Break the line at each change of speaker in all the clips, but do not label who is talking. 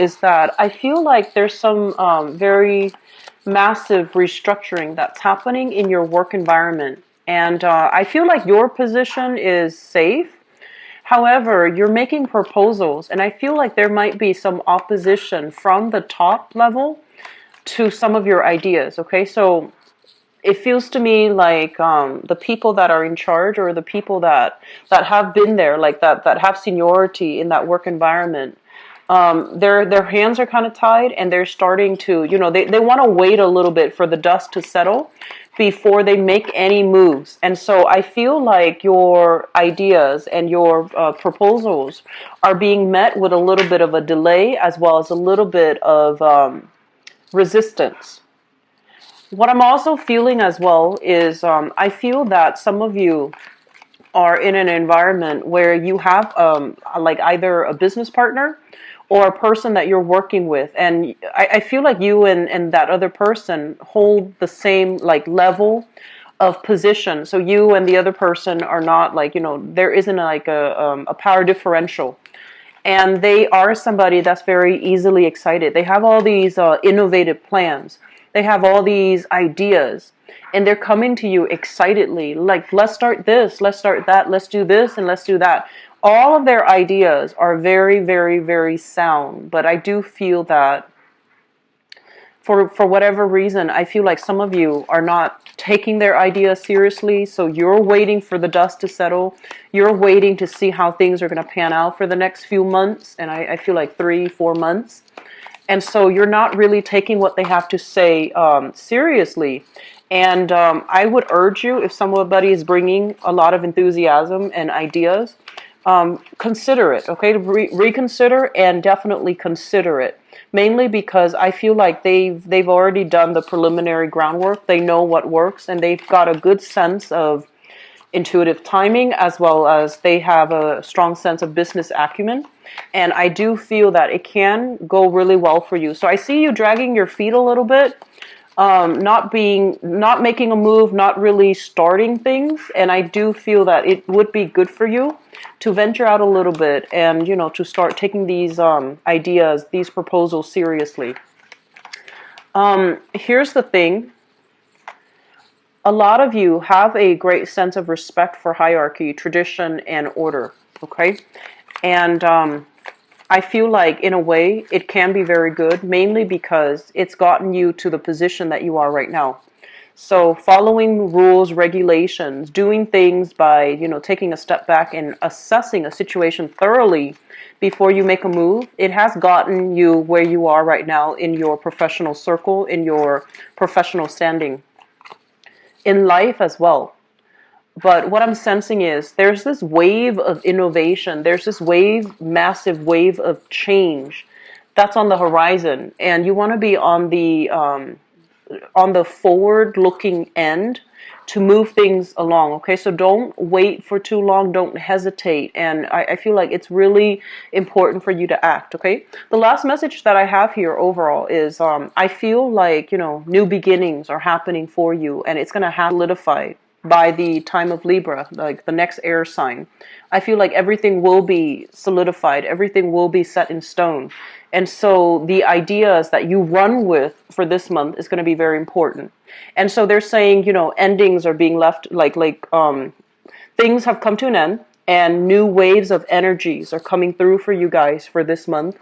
is that I feel like there's some very massive restructuring that's happening in your work environment. And I feel like your position is safe. However, you're making proposals, and I feel like there might be some opposition from the top level to some of your ideas. Okay, so it feels to me like the people that are in charge, or the people that have been there, like that have seniority in that work environment, their hands are kind of tied, and they're starting to, they want to wait a little bit for the dust to settle before they make any moves. And so I feel like your ideas and your proposals are being met with a little bit of a delay, as well as a little bit of resistance. What I'm also feeling as well is I feel that some of you are in an environment where you have like either a business partner or a person that you're working with, and I feel like you and that other person hold the same like level of position. So you and the other person are not like, there isn't like a power differential. And they are somebody that's very easily excited. They have all these innovative plans. They have all these ideas. And they're coming to you excitedly. Like, let's start this, let's start that, let's do this, and let's do that. All of their ideas are very, very, very sound. But I do feel that for whatever reason, I feel like some of you are not taking their ideas seriously. So you're waiting for the dust to settle. You're waiting to see how things are going to pan out for the next few months. And I feel like 3-4 months. And so you're not really taking what they have to say seriously. And I would urge you, if somebody is bringing a lot of enthusiasm and ideas, consider it, okay? Reconsider and definitely consider it. Mainly because I feel like they've already done the preliminary groundwork. They know what works, and they've got a good sense of intuitive timing, as well as they have a strong sense of business acumen. And I do feel that it can go really well for you. So I see you dragging your feet a little bit, not making a move, not really starting things. And I do feel that it would be good for you to venture out a little bit and, to start taking these ideas, these proposals seriously. Here's the thing. A lot of you have a great sense of respect for hierarchy, tradition, and order, okay? And I feel like, in a way, it can be very good, mainly because it's gotten you to the position that you are right now. So following rules, regulations, doing things by, taking a step back and assessing a situation thoroughly before you make a move, it has gotten you where you are right now in your professional circle, in your professional standing, in life as well. But what I'm sensing is there's this wave of innovation. There's this massive wave of change that's on the horizon. And you want to be on the forward-looking end to move things along, okay? So don't wait for too long. Don't hesitate. And I feel like it's really important for you to act, okay? The last message that I have here overall is I feel like, new beginnings are happening for you, and it's going to solidify by the time of Libra, like the next air sign. I feel like everything will be solidified. Everything will be set in stone. And so the ideas that you run with for this month is going to be very important. And so they're saying, endings are being left, things have come to an end, and new waves of energies are coming through for you guys for this month,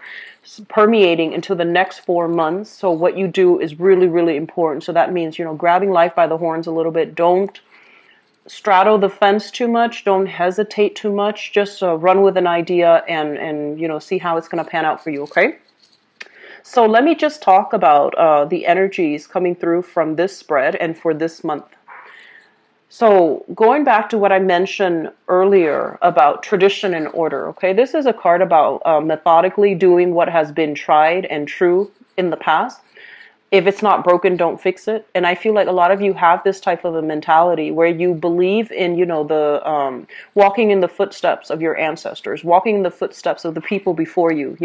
permeating into the next 4 months. So what you do is really, really important. So that means, grabbing life by the horns a little bit. Don't straddle the fence too much. Don't hesitate too much. Just run with an idea and see how it's going to pan out for you, okay? So let me just talk about the energies coming through from this spread and for this month. So going back to what I mentioned earlier about tradition and order, okay? This is a card about methodically doing what has been tried and true in the past. If it's not broken, don't fix it. And I feel like a lot of you have this type of a mentality where you believe in, the walking in the footsteps of your ancestors, walking in the footsteps of the people before you.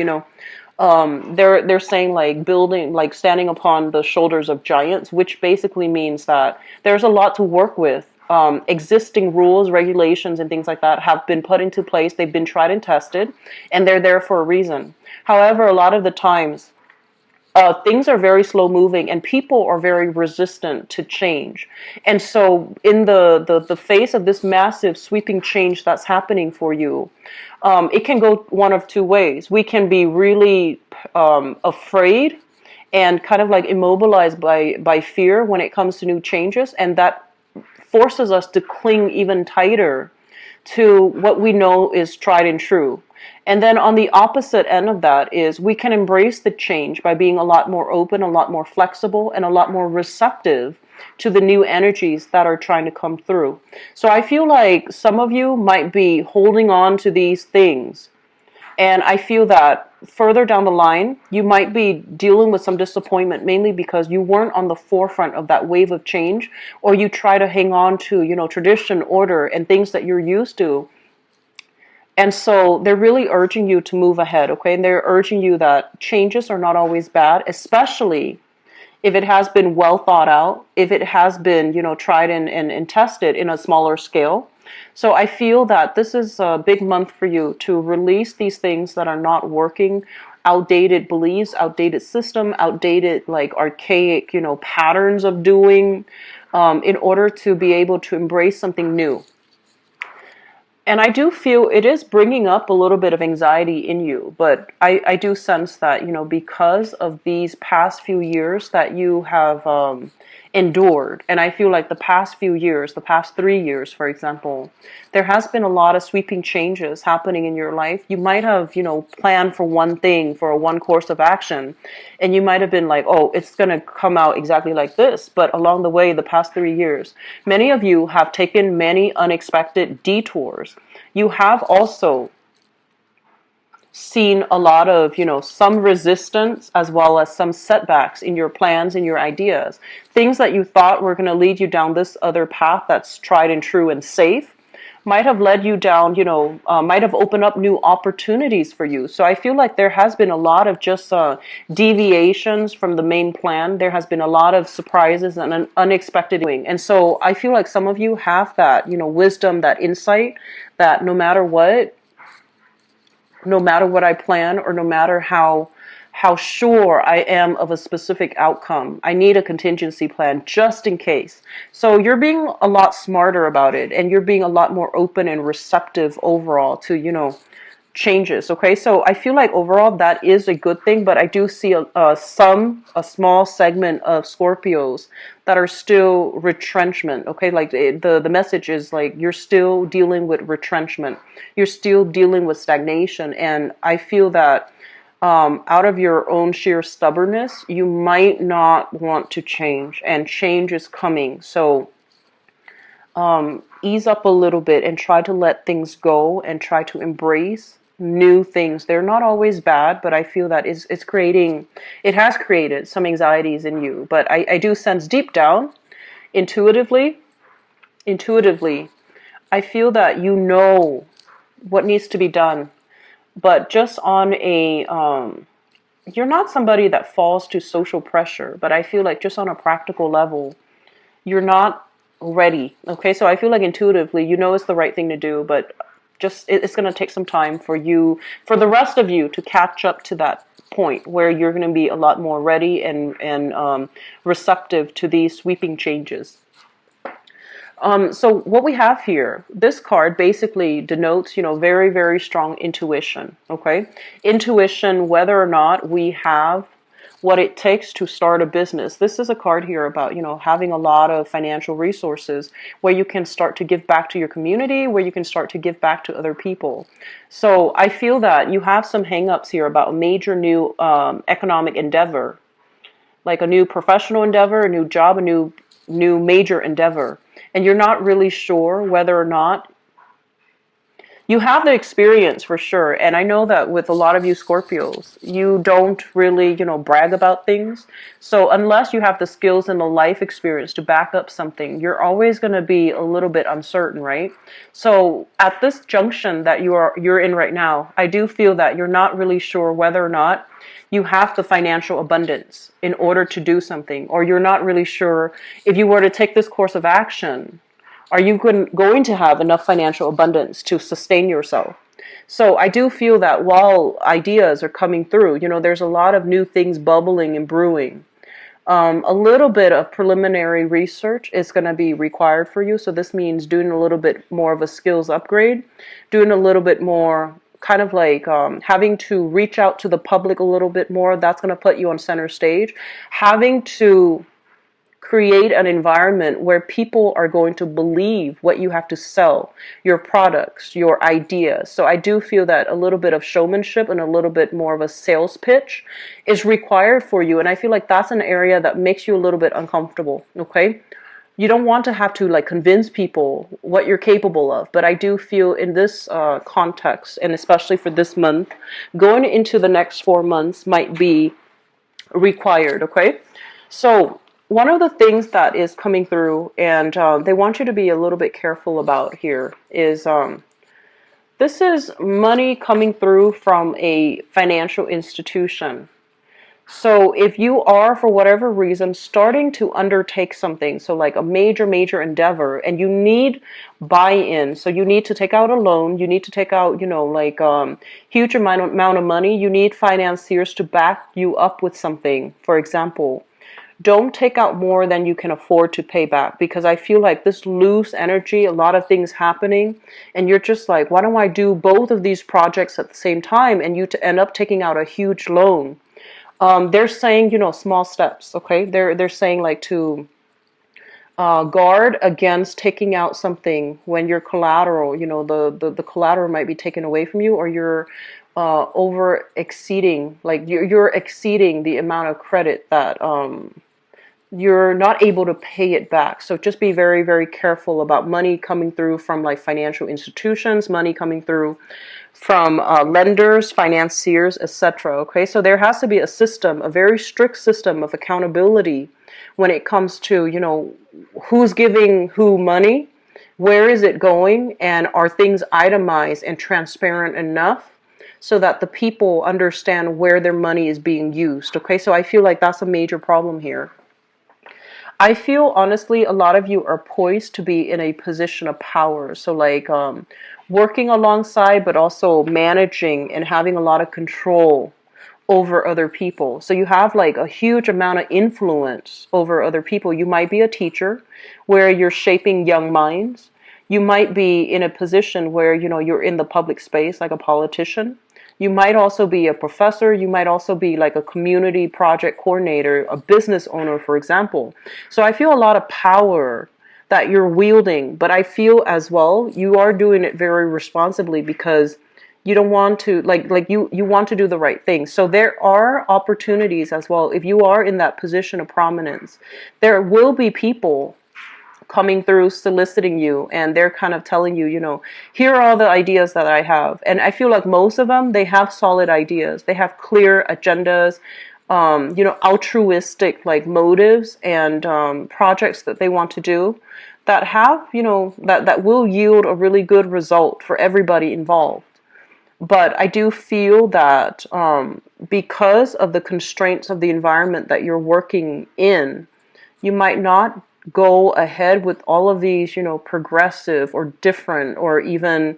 They're saying like building, like standing upon the shoulders of giants, which basically means that there's a lot to work with existing rules, regulations, and things like that have been put into place. They've been tried and tested, and they're there for a reason. However, a lot of the times, things are very slow moving and people are very resistant to change. And so in the face of this massive sweeping change that's happening for you, it can go one of two ways. We can be really afraid and kind of like immobilized by fear when it comes to new changes, and that forces us to cling even tighter to what we know is tried and true. And then on the opposite end of that is we can embrace the change by being a lot more open, a lot more flexible, and a lot more receptive to the new energies that are trying to come through. So I feel like some of you might be holding on to these things. And I feel that further down the line, you might be dealing with some disappointment, mainly because you weren't on the forefront of that wave of change, or you try to hang on to, tradition, order, and things that you're used to. And so they're really urging you to move ahead, okay? And they're urging you that changes are not always bad, especially if it has been well thought out, if it has been, tried and tested in a smaller scale. So I feel that this is a big month for you to release these things that are not working, outdated beliefs, outdated system, outdated, like archaic, patterns of doing, in order to be able to embrace something new. And I do feel it is bringing up a little bit of anxiety in you, but I do sense that, because of these past few years that you have endured, and I feel like the past few years, the past 3 years, for example, there has been a lot of sweeping changes happening in your life. You might have, planned for one thing, for one course of action, and you might have been like, oh, it's going to come out exactly like this. But along the way, the past 3 years, many of you have taken many unexpected detours. You have also seen a lot of, some resistance as well as some setbacks in your plans and your ideas. Things that you thought were going to lead you down this other path that's tried and true and safe might have led you down, might have opened up new opportunities for you. So I feel like there has been a lot of just deviations from the main plan. There has been a lot of surprises and an unexpected doing. And so I feel like some of you have that, wisdom, that insight, that no matter what I plan, or no matter how sure I am of a specific outcome, I need a contingency plan just in case. So you're being a lot smarter about it, and you're being a lot more open and receptive overall to, changes. Okay, so I feel like overall that is a good thing, but I do see a small segment of Scorpios that are still retrenchment. Okay, like the message is like you're still dealing with retrenchment, you're still dealing with stagnation, and I feel that out of your own sheer stubbornness, you might not want to change, and change is coming. So ease up a little bit and try to let things go and try to embrace new things. They're not always bad, but I feel that it has created some anxieties in you. But I do sense deep down, intuitively, I feel that you know what needs to be done. But just on a, you're not somebody that falls to social pressure, but I feel like just on a practical level, you're not ready. Okay, so I feel like intuitively, it's the right thing to do, but just it's going to take some time for the rest of you to catch up to that point where you're going to be a lot more ready and receptive to these sweeping changes. So what we have here, this card basically denotes, very, very strong intuition. Okay, intuition, whether or not we have what it takes to start a business. This is a card here about, having a lot of financial resources where you can start to give back to your community, where you can start to give back to other people. So I feel that you have some hangups here about a major new economic endeavor, like a new professional endeavor, a new job, a new major endeavor. And you're not really sure whether or not you have the experience for sure. And I know that with a lot of you Scorpios, you don't really, brag about things. So unless you have the skills and the life experience to back up something, you're always going to be a little bit uncertain, right? So at this junction that you're in right now, I do feel that you're not really sure whether or not you have the financial abundance in order to do something, or you're not really sure if you were to take this course of action, Are you going to have enough financial abundance to sustain yourself? So I do feel that while ideas are coming through, there's a lot of new things bubbling and brewing. A little bit of preliminary research is going to be required for you. So this means doing a little bit more of a skills upgrade, doing a little bit more kind of like having to reach out to the public a little bit more. That's going to put you on center stage. Having to create an environment where people are going to believe what you have to sell, your products, your ideas. So I do feel that a little bit of showmanship and a little bit more of a sales pitch is required for you. And I feel like that's an area that makes you a little bit uncomfortable. Okay. You don't want to have to like convince people what you're capable of. But I do feel in this context, and especially for this month, going into the next 4 months might be required. Okay. So one of the things that is coming through, and they want you to be a little bit careful about here, is this is money coming through from a financial institution. So if you are, for whatever reason, starting to undertake something, so like a major endeavor, and you need buy-in, so you need to take out a loan, you need to take out, like huge amount of money, you need financiers to back you up with something, for example. Don't take out more than you can afford to pay back, because I feel like this loose energy, a lot of things happening, and you're just like, why don't I do both of these projects at the same time? And you end up taking out a huge loan. They're saying, small steps, okay? They're saying like to guard against taking out something when your collateral, the collateral might be taken away from you, or you're over exceeding, like you're exceeding the amount of credit that you're not able to pay it back. So just be very careful about money coming through from like financial institutions, money coming through from lenders, financiers, etc. Okay, so there has to be a system, a very strict system of accountability when it comes to, who's giving who money, where is it going, and are things itemized and transparent enough so that the people understand where their money is being used. Okay, so I feel like that's a major problem here. I feel honestly a lot of you are poised to be in a position of power. So like working alongside, but also managing and having a lot of control over other people. So you have like a huge amount of influence over other people. You might be a teacher where you're shaping young minds. You might be in a position where, you're in the public space like a politician. You might also be a professor. You might also be like a community project coordinator, a business owner, for example. So I feel a lot of power that you're wielding, but I feel as well you are doing it very responsibly, because you don't want to you want to do the right thing. So there are opportunities as well. If you are in that position of prominence, there will be people coming through soliciting you, and they're kind of telling you, here are all the ideas that I have. And I feel like most of them, they have solid ideas. They have clear agendas, altruistic like motives and projects that they want to do that have, that will yield a really good result for everybody involved. But I do feel that because of the constraints of the environment that you're working in, you might not go ahead with all of these, progressive or different or even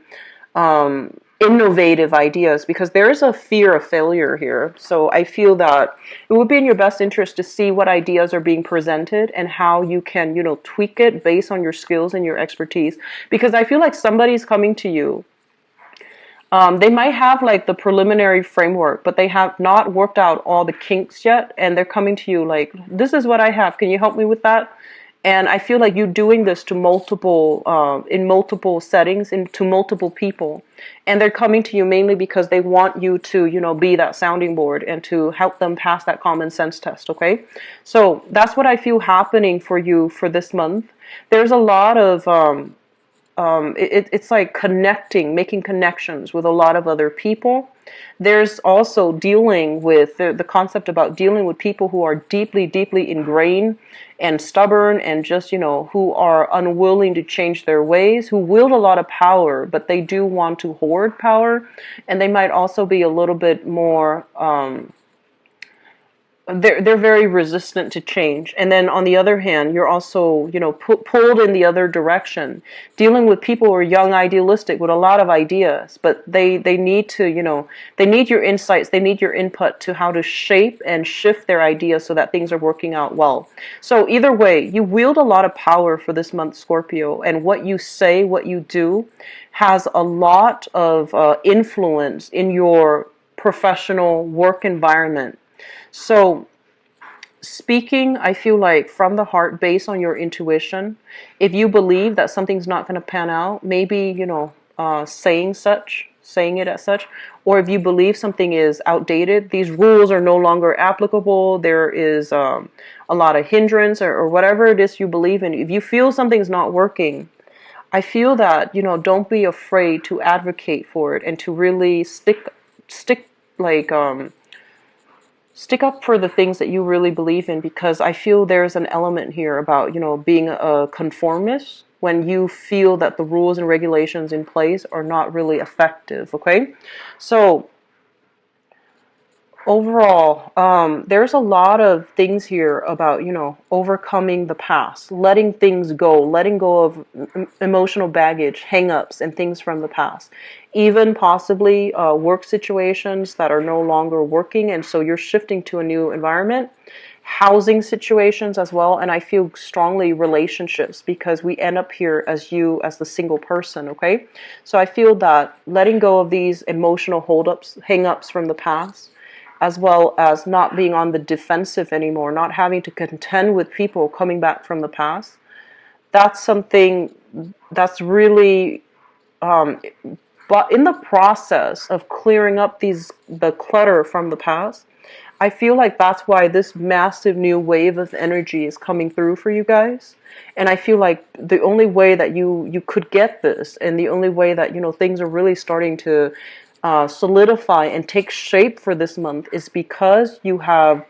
innovative ideas, because there's a fear of failure here. So I feel that it would be in your best interest to see what ideas are being presented and how you can, tweak it based on your skills and your expertise. Because I feel like somebody's coming to you. They might have like the preliminary framework, but they have not worked out all the kinks yet. And they're coming to you like, this is what I have. Can you help me with that? And I feel like you're doing this to in multiple settings, to multiple people. And they're coming to you mainly because they want you to, be that sounding board and to help them pass that common sense test, okay? So that's what I feel happening for you for this month. There's a lot of, it's like making connections with a lot of other people. There's also dealing with the concept about dealing with people who are deeply ingrained and stubborn and just, who are unwilling to change their ways, who wield a lot of power, but they do want to hoard power. And they might also be a little bit more, they're very resistant to change. And then on the other hand, you're also, pulled in the other direction, dealing with people who are young, idealistic, with a lot of ideas, but they need to, they need your insights, they need your input to how to shape and shift their ideas so that things are working out well. So either way, you wield a lot of power for this month, Scorpio, and what you say, what you do, has a lot of influence in your professional work environment. So, speaking, I feel like from the heart, based on your intuition, if you believe that something's not going to pan out, maybe, saying it as such, or if you believe something is outdated, these rules are no longer applicable, there is a lot of hindrance, or whatever it is you believe in. If you feel something's not working, I feel that, don't be afraid to advocate for it and to really stick, like, stick up for the things that you really believe in, because I feel there's an element here about, being a conformist when you feel that the rules and regulations in place are not really effective, okay? So overall, there's a lot of things here about, overcoming the past, letting things go, letting go of emotional baggage, hang-ups, and things from the past. Even possibly work situations that are no longer working, and so you're shifting to a new environment. Housing situations as well, and I feel strongly relationships, because we end up here as you, as the single person, okay? So I feel that letting go of these emotional hold-ups, hang-ups from the past, as well as not being on the defensive anymore, not having to contend with people coming back from the past. That's something that's really, but in the process of clearing up the clutter from the past, I feel like that's why this massive new wave of energy is coming through for you guys. And I feel like the only way that you could get this, and the only way that, things are really starting to solidify and take shape for this month, is because you have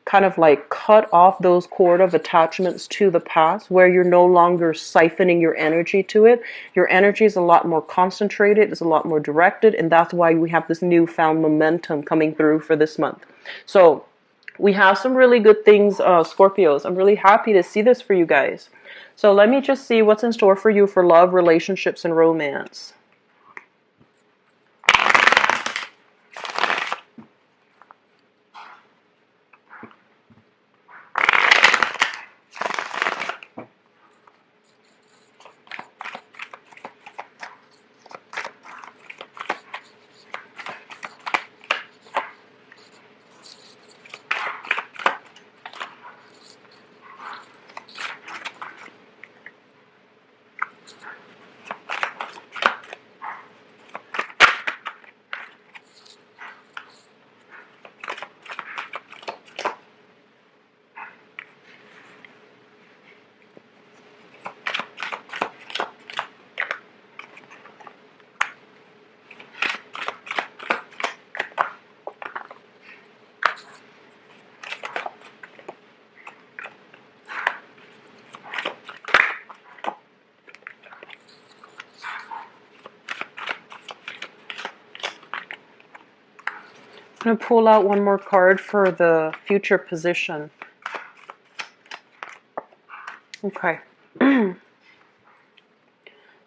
kind of like cut off those cord of attachments to the past, where you're no longer siphoning your energy to it. Your energy is a lot more concentrated, it's a lot more directed, and that's why we have this newfound momentum coming through for this month. So we have some really good things, Scorpios. I'm really happy to see this for you guys. So let me just see what's in store for you for love, relationships, and romance. I'm going to pull out one more card for the future position. Okay.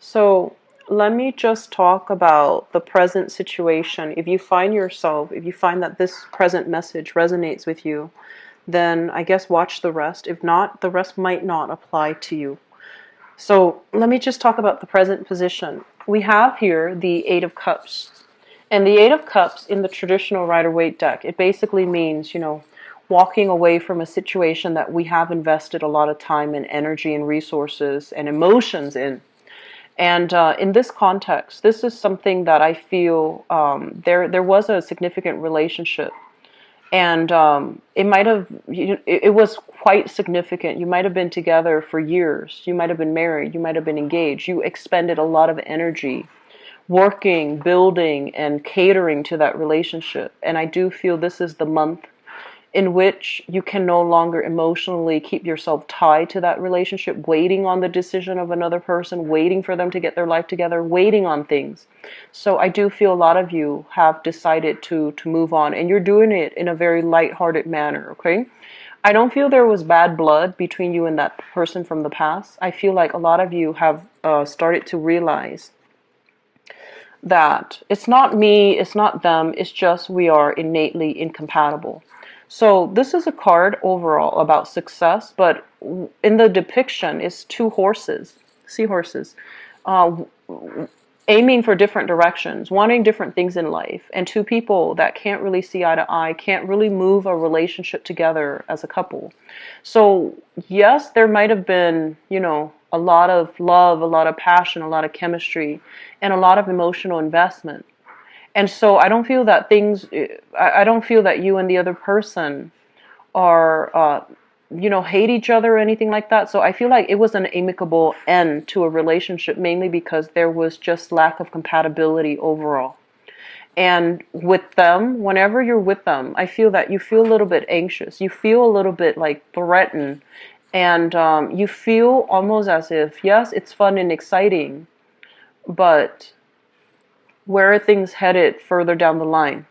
So let me just talk about the present situation. If you find that this present message resonates with you, then I guess watch the rest. If not, the rest might not apply to you. So let me just talk about the present position. We have here the Eight of Cups. And the Eight of Cups in the traditional Rider-Waite deck, it basically means, walking away from a situation that we have invested a lot of time and energy and resources and emotions in. And in this context, this is something that I feel there was a significant relationship. And it was quite significant. You might have been together for years. You might have been married. You might have been engaged. You expended a lot of energy working, building, and catering to that relationship. And I do feel this is the month in which you can no longer emotionally keep yourself tied to that relationship, waiting on the decision of another person, waiting for them to get their life together, waiting on things. So I do feel a lot of you have decided to move on, and you're doing it in a very lighthearted manner, okay? I don't feel there was bad blood between you and that person from the past. I feel like a lot of you have started to realize that it's not me, it's not them, it's just we are innately incompatible. So this is a card overall about success, but in the depiction it's two horses, seahorses, uh, aiming for different directions, wanting different things in life, and two people that can't really see eye to eye, can't really move a relationship together as a couple. So yes, there might have been, a lot of love, a lot of passion, a lot of chemistry, and a lot of emotional investment. And so I don't feel that you and the other person are, hate each other or anything like that. So I feel like it was an amicable end to a relationship, mainly because there was just lack of compatibility overall. And with them, whenever you're with them, I feel that you feel a little bit anxious. You feel a little bit like threatened. And you feel almost as if, yes, it's fun and exciting, but where are things headed further down the line?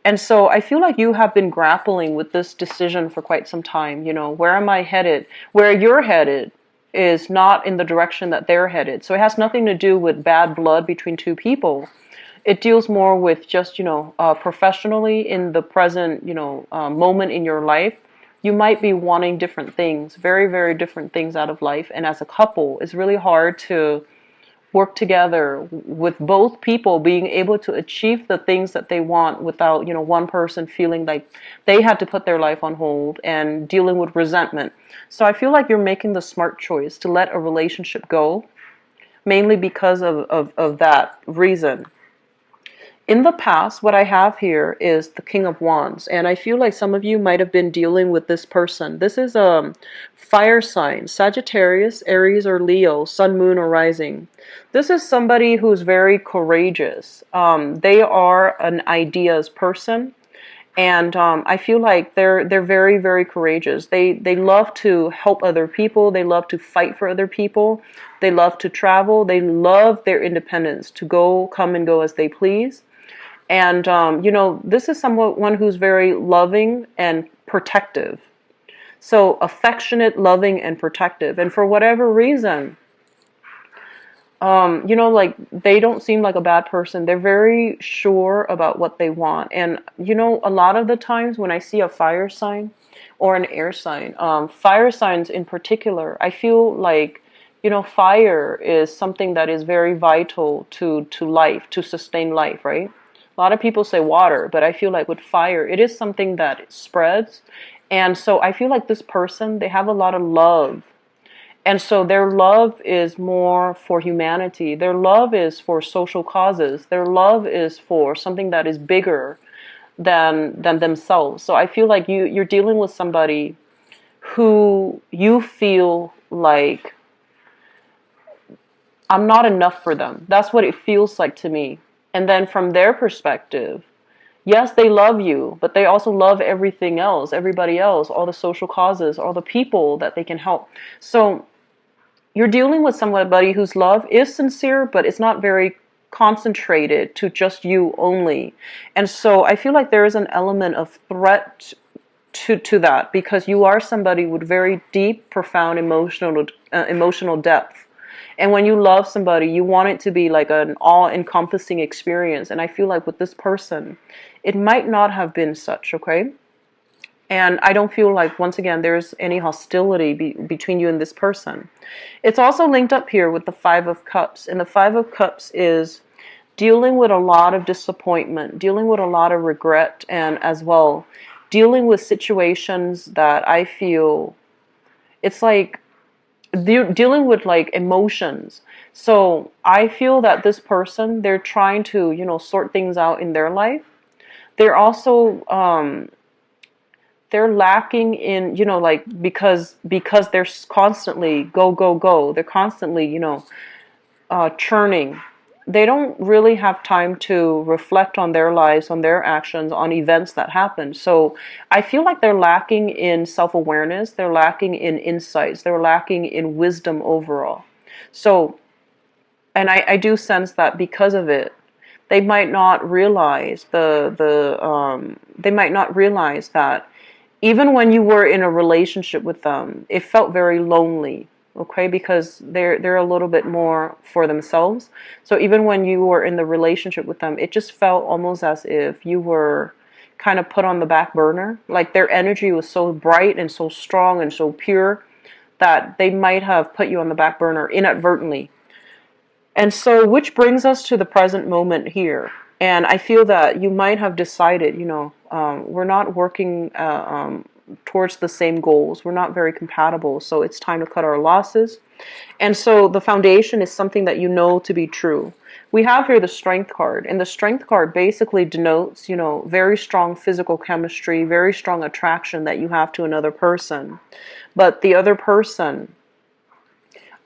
And so I feel like you have been grappling with this decision for quite some time. Where am I headed? Where you're headed is not in the direction that they're headed. So it has nothing to do with bad blood between two people. It deals more with just, professionally in the present, moment in your life. You might be wanting different things, very, very different things out of life. And as a couple, it's really hard to work together with both people being able to achieve the things that they want without, one person feeling like they had to put their life on hold and dealing with resentment. So I feel like you're making the smart choice to let a relationship go, mainly because of that reason. In the past, what I have here is the King of Wands, and I feel like some of you might have been dealing with this person. This is a fire sign, Sagittarius, Aries, or Leo, Sun, Moon, or Rising. This is somebody who's very courageous. They are an ideas person, and I feel like they're very, very courageous. They love to help other people. They love to fight for other people. They love to travel. They love their independence, to come and go as they please. And, this is someone who's very loving and protective. So affectionate, loving, and protective. And for whatever reason, like they don't seem like a bad person. They're very sure about what they want. And, a lot of the times when I see a fire sign or an air sign, fire signs in particular, I feel like, fire is something that is very vital to life, to sustain life, right? A lot of people say water, but I feel like with fire, it is something that spreads. And so I feel like this person, they have a lot of love. And so their love is more for humanity. Their love is for social causes. Their love is for something that is bigger than themselves. So I feel like you're dealing with somebody who you feel like I'm not enough for them. That's what it feels like to me. And then from their perspective, yes, they love you, but they also love everything else, everybody else, all the social causes, all the people that they can help. So you're dealing with somebody whose love is sincere, but it's not very concentrated to just you only. And so I feel like there is an element of threat to that, because you are somebody with very deep, profound emotional depth. And when you love somebody, you want it to be like an all-encompassing experience. And I feel like with this person, it might not have been such, okay? And I don't feel like, once again, there's any hostility between you and this person. It's also linked up here with the Five of Cups. And the Five of Cups is dealing with a lot of disappointment, dealing with a lot of regret, and as well, dealing with situations that I feel, it's like, dealing with like emotions. So I feel that this person, they're trying to, sort things out in their life. They're also, they're lacking in, like, because they're constantly go, go, go. They're constantly, churning. they don't really have time to reflect on their lives, on their actions, on events that happen. So I feel like they're lacking in self-awareness, they're lacking in insights, they're lacking in wisdom overall. So, and I do sense that because of it, they might not realize they might not realize that even when you were in a relationship with them, it felt very lonely, okay? Because they're a little bit more for themselves. So even when you were in the relationship with them, it just felt almost as if you were kind of put on the back burner. Like their energy was so bright and so strong and so pure that they might have put you on the back burner inadvertently. And so, which brings us to the present moment here. And I feel that you might have decided, we're not working towards the same goals. We're not very compatible. So it's time to cut our losses. And so the foundation is something that you know to be true. We have here the strength card. And the strength card basically denotes, very strong physical chemistry, very strong attraction that you have to another person. But the other person,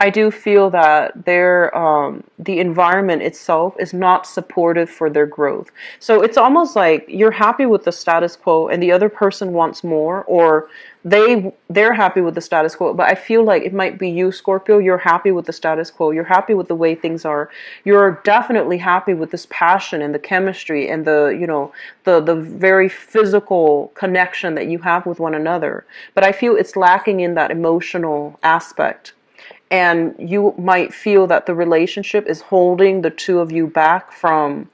I do feel that the environment itself is not supportive for their growth. So it's almost like you're happy with the status quo and the other person wants more, or they're happy with the status quo. But I feel like it might be you, Scorpio. You're happy with the status quo. You're happy with the way things are. You're definitely happy with this passion and the chemistry and the very physical connection that you have with one another. But I feel it's lacking in that emotional aspect. And you might feel that the relationship is holding the two of you back from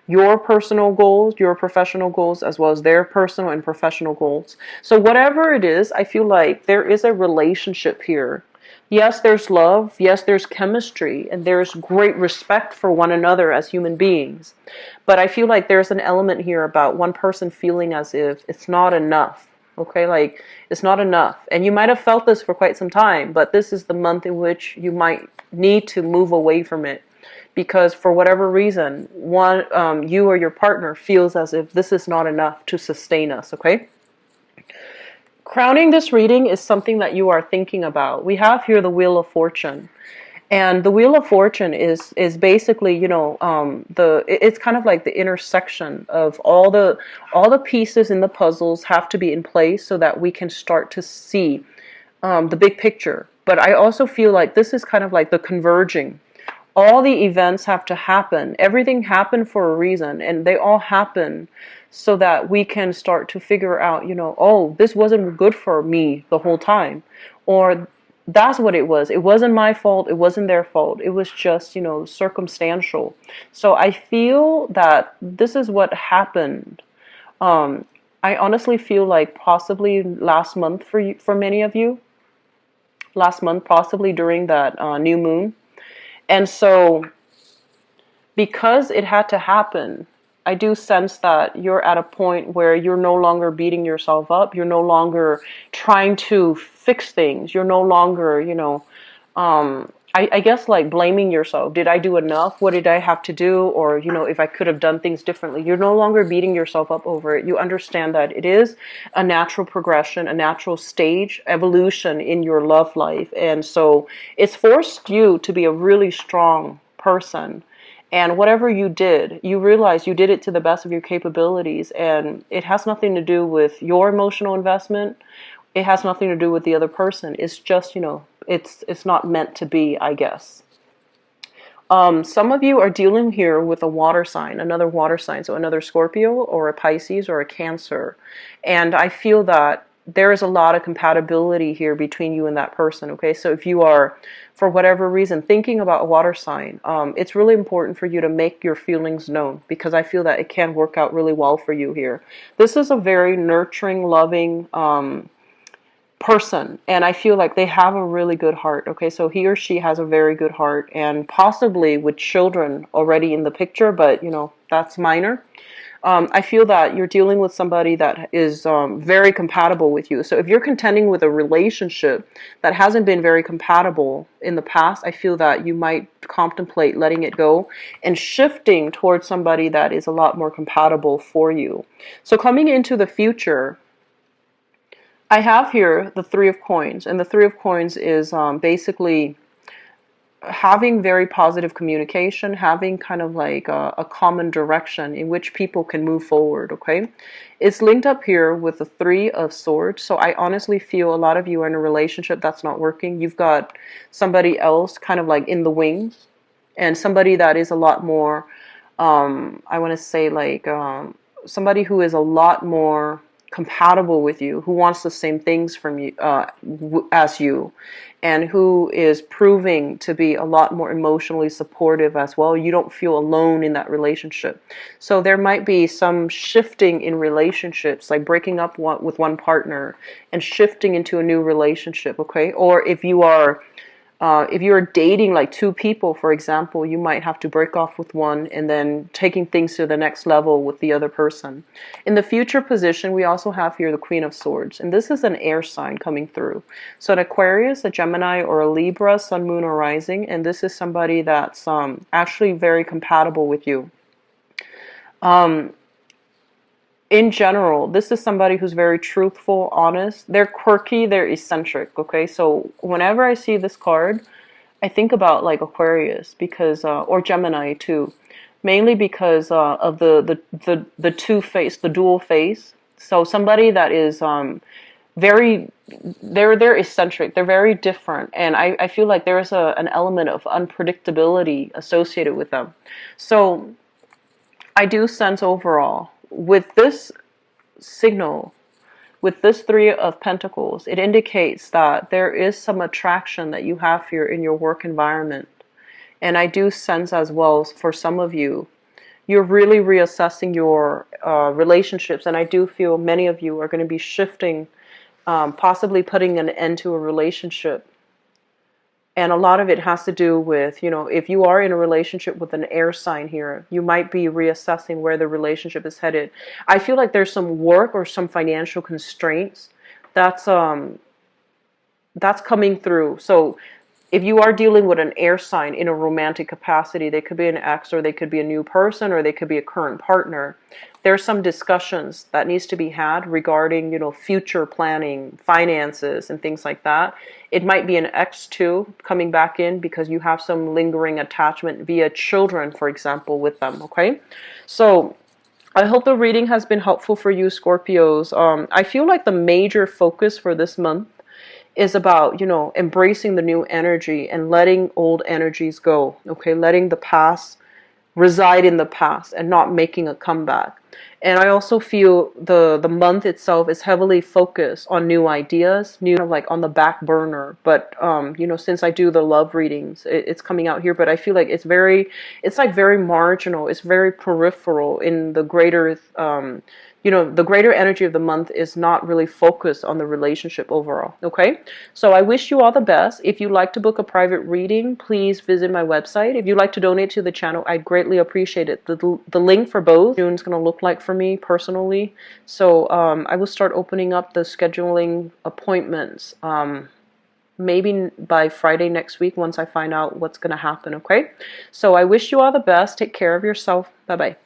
your personal goals, your professional goals, as well as their personal and professional goals. So whatever it is, I feel like there is a relationship here. Yes, there's love. Yes, there's chemistry. And there's great respect for one another as human beings. But I feel like there's an element here about one person feeling as if it's not enough. Okay, like it's not enough. And you might have felt this for quite some time, but this is the month in which you might need to move away from it. Because for whatever reason, you or your partner feels as if this is not enough to sustain us, okay? Crowning this reading is something that you are thinking about. We have here the Wheel of Fortune. And the Wheel of Fortune is basically, it's kind of like the intersection of all the pieces in the puzzles have to be in place so that we can start to see the big picture. But I also feel like this is kind of like the converging. All the events have to happen. Everything happened for a reason, and they all happen so that we can start to figure out, oh, this wasn't good for me the whole time, or that's what it was. It wasn't my fault. It wasn't their fault. It was just, circumstantial. So I feel that this is what happened. I honestly feel like possibly last month for many of you. Last month, possibly during that new moon. And so because it had to happen, I do sense that you're at a point where you're no longer beating yourself up. You're no longer trying to fix things. You're no longer, I guess like blaming yourself. Did I do enough? What did I have to do? Or, if I could have done things differently. You're no longer beating yourself up over it. You understand that it is a natural progression, a natural stage, evolution in your love life. And so it's forced you to be a really strong person. And whatever you did, you realize you did it to the best of your capabilities. And it has nothing to do with your emotional investment. It has nothing to do with the other person. It's just, it's not meant to be, I guess. Some of you are dealing here with a water sign, another water sign. So another Scorpio or a Pisces or a Cancer. And I feel that there is a lot of compatibility here between you and that person, okay? So if you are, for whatever reason, thinking about a water sign, it's really important for you to make your feelings known, because I feel that it can work out really well for you here. This is a very nurturing, loving person, and I feel like they have a really good heart, okay? So he or she has a very good heart, and possibly with children already in the picture, but, that's minor. I feel that you're dealing with somebody that is very compatible with you. So if you're contending with a relationship that hasn't been very compatible in the past, I feel that you might contemplate letting it go and shifting towards somebody that is a lot more compatible for you. So coming into the future, I have here the Three of Coins. And the Three of Coins is basically having very positive communication, having kind of like a common direction in which people can move forward, okay? It's linked up here with the Three of Swords. So I honestly feel a lot of you are in a relationship that's not working. You've got somebody else kind of like in the wings, and somebody that is a lot more, I want to say like somebody who is a lot more compatible with you, who wants the same things from you as you, and who is proving to be a lot more emotionally supportive as well. You don't feel alone in that relationship. So there might be some shifting in relationships, like breaking up with one partner and shifting into a new relationship, okay? Or if you're dating like two people, for example, you might have to break off with one and then taking things to the next level with the other person. In the future position, we also have here the Queen of Swords, and this is an air sign coming through. So an Aquarius, a Gemini, or a Libra, Sun, Moon, or Rising, and this is somebody that's actually very compatible with you. In general, this is somebody who's very truthful, honest. They're quirky, they're eccentric, okay? So whenever I see this card, I think about like Aquarius because, or Gemini too, mainly because of the two face, the dual face. So somebody that is very, they're eccentric, they're very different, and I feel like there's an element of unpredictability associated with them. So I do sense overall with this signal, with this Three of Pentacles, it indicates that there is some attraction that you have here in your work environment. And I do sense as well, for some of you, you're really reassessing your relationships. And I do feel many of you are going to be shifting, possibly putting an end to a relationship. And a lot of it has to do with, you know, if you are in a relationship with an air sign here, you might be reassessing where the relationship is headed. I feel like there's some work or some financial constraints that's coming through. So if you are dealing with an air sign in a romantic capacity, they could be an ex, or they could be a new person, or they could be a current partner. There's some discussions that needs to be had regarding, you know, future planning, finances, and things like that. It might be an ex too coming back in because you have some lingering attachment via children, for example, with them, okay? So I hope the reading has been helpful for you, Scorpios. I feel like the major focus for this month is about, you know, embracing the new energy and letting old energies go, okay? Letting the past reside in the past and not making a comeback. And I also feel the month itself is heavily focused on new ideas, new, like on the back burner. But you know, since I do the love readings, it's coming out here. But I feel like it's like very marginal. It's very peripheral in the greater you know, the greater energy of the month is not really focused on the relationship overall, okay? So I wish you all the best. If you'd like to book a private reading, please visit my website. If you'd like to donate to the channel, I'd greatly appreciate it. The link for both June's going to look like for me personally. So I will start opening up the scheduling appointments maybe by Friday next week once I find out what's going to happen, okay? So I wish you all the best. Take care of yourself. Bye-bye.